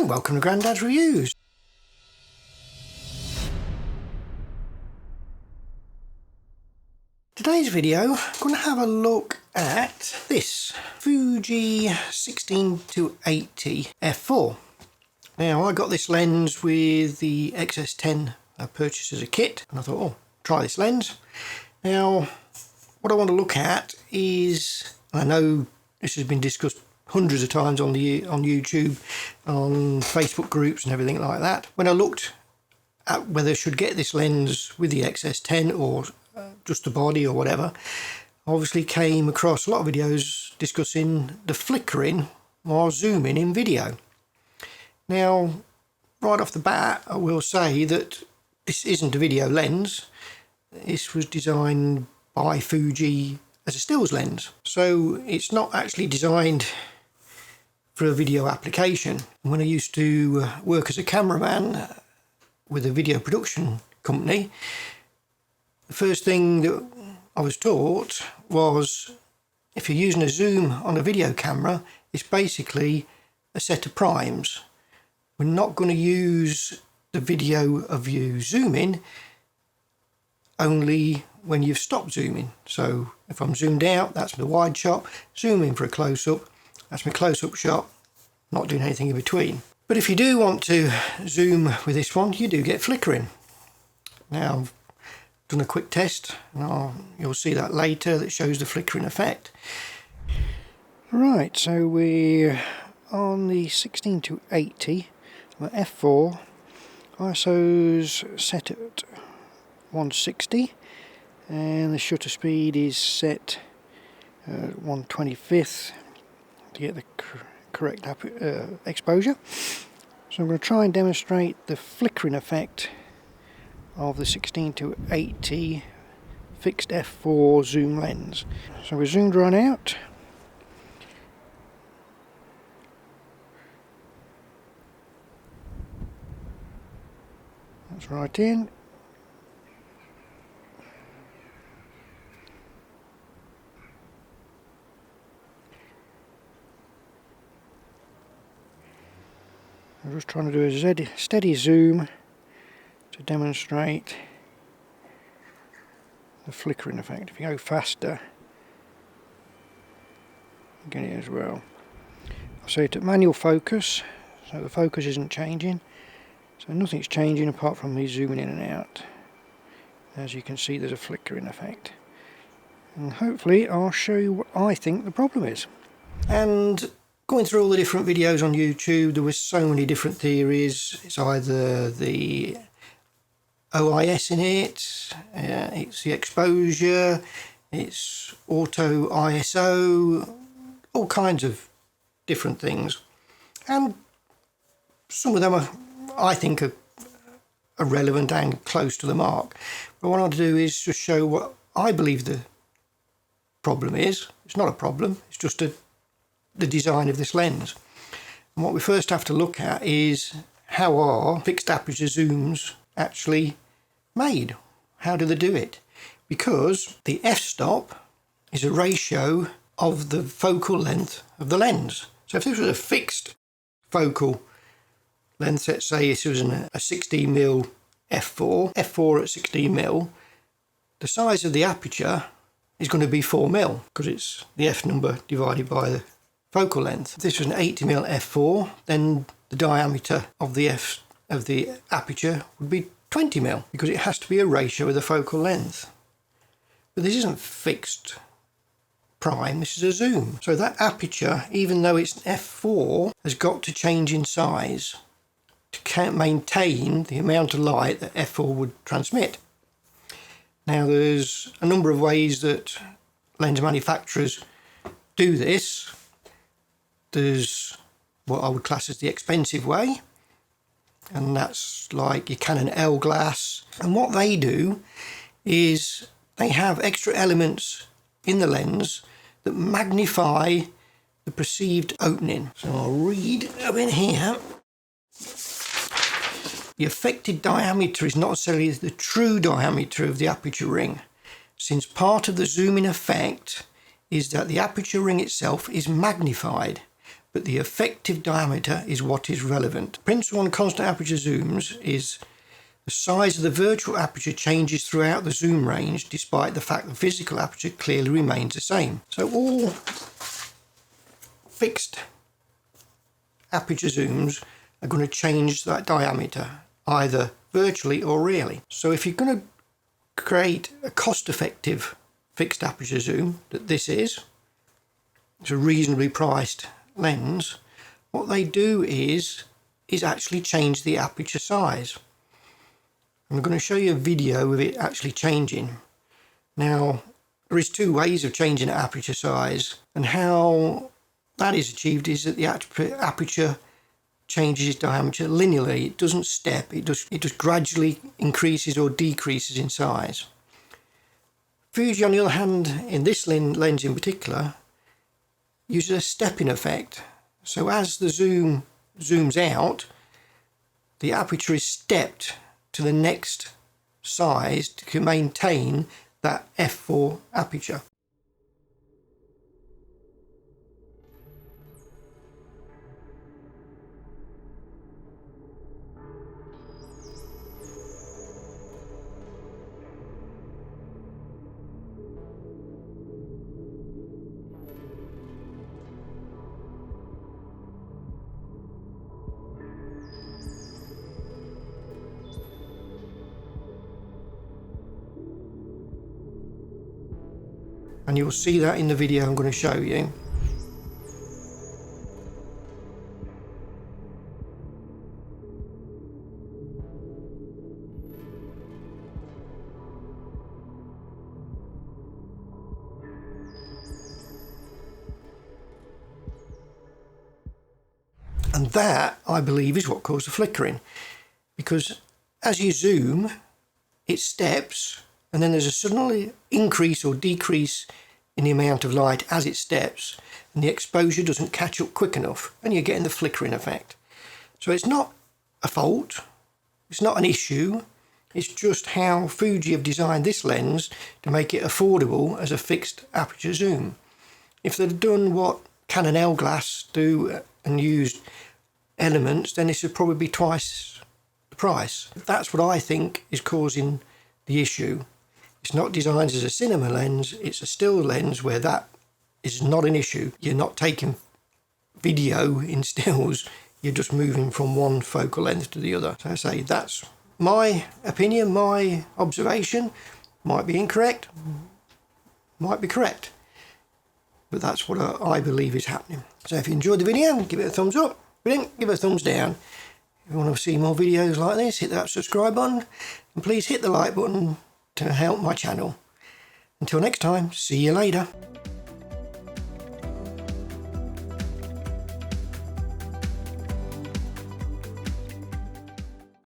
welcome to Grandad's Reviews. Today's video, I'm going to have a look at this Fuji 16-80 f4. Now, I got this lens with the XS10 I purchased as a kit, and I thought, oh, try this lens. Now, what I want to look at is, I know this has been discussed hundreds of times on YouTube, on Facebook groups and everything like that. When I looked at whether I should get this lens with the XS10 or just the body or whatever, I obviously came across a lot of videos discussing the flickering or zooming in video. Now, right off the bat, I will say that this isn't a video lens. This was designed by Fuji as a stills lens, so it's not actually designed for a video application. When I used to work as a cameraman with a video production company, the first thing that I was taught was, if you're using a zoom on a video camera, it's basically a set of primes. We're not going to use the video of you zooming only when you've stopped zooming. So if I'm zoomed out, that's my wide shot. Zoom in for a close-up, that's my close-up shot, not doing anything in between. But if you do want to zoom with this one, you do get flickering. Now, I've done a quick test, and you'll see that later, that shows the flickering effect. Right, so we're on the 16-80 f4. ISO's set at 160, and the shutter speed is set at 1/25 to get the correct exposure. So I'm going to try and demonstrate the flickering effect of the 16-80 fixed f4 zoom lens. So we're zoomed right out. That's right in. I'm just trying to do a steady zoom to demonstrate the flickering effect. If you go faster, you get it as well. I'll set it at manual focus, so the focus isn't changing. So nothing's changing apart from me zooming in and out. As you can see, there's a flickering effect. And hopefully I'll show you what I think the problem is. And going through all the different videos on YouTube, there were so many different theories. It's either the OIS in it, it's the exposure, it's auto ISO, all kinds of different things. And some of them are, I think, are relevant and close to the mark. But what I want to do is just show what I believe the problem is. It's not a problem, it's just the design of this lens. And what we first have to look at is, how are fixed aperture zooms actually made? How do they do it? Because the f-stop is a ratio of the focal length of the lens. So if this was a fixed focal length, let's say this was a 16mm f4 at 16mm, the size of the aperture is going to be 4mm, because it's the f number divided by the focal length. If this was an 80mm f4, then the diameter of the aperture would be 20mm, because it has to be a ratio of the focal length. But this isn't fixed prime, this is a zoom. So that aperture, even though it's an f4, has got to change in size to maintain the amount of light that f4 would transmit. Now, there's a number of ways that lens manufacturers do this. There's what I would class as the expensive way, and that's like your Canon L glass. And what they do is they have extra elements in the lens that magnify the perceived opening. So I'll read up in here. The affected diameter is not necessarily the true diameter of the aperture ring, since part of the zooming effect is that the aperture ring itself is magnified, but the effective diameter is what is relevant. Principle on constant aperture zooms is the size of the virtual aperture changes throughout the zoom range despite the fact the physical aperture clearly remains the same. So all fixed aperture zooms are going to change that diameter either virtually or really. So if you're going to create a cost-effective fixed aperture zoom, that this is, it's a reasonably priced lens, what they do is actually change the aperture size. I'm going to show you a video of it actually changing. Now, there is two ways of changing the aperture size, and how that is achieved is that the aperture changes its diameter linearly. It doesn't step, it just gradually increases or decreases in size. Fuji, on the other hand, in this lens in particular, uses a stepping effect. So as the zoom zooms out, the aperture is stepped to the next size to maintain that f4 aperture. And you'll see that in the video I'm going to show you. And that, I believe, is what caused the flickering, because as you zoom, it steps, and then there's a sudden increase or decrease in the amount of light as it steps, and the exposure doesn't catch up quick enough, and you're getting the flickering effect. So it's not a fault, it's not an issue, it's just how Fuji have designed this lens to make it affordable as a fixed aperture zoom. If they'd done what Canon L glass do and used elements, then this would probably be twice the price. That's what I think is causing the issue. It's not designed as a cinema lens, it's a still lens where that is not an issue. You're not taking video in stills, you're just moving from one focal length to the other. So I say that's my opinion, my observation. Might be incorrect, might be correct, but that's what I believe is happening. So if you enjoyed the video, give it a thumbs up. If you didn't, give it a thumbs down. If you want to see more videos like this, hit that subscribe button, and please hit the like button to help my channel. Until next time, see you later.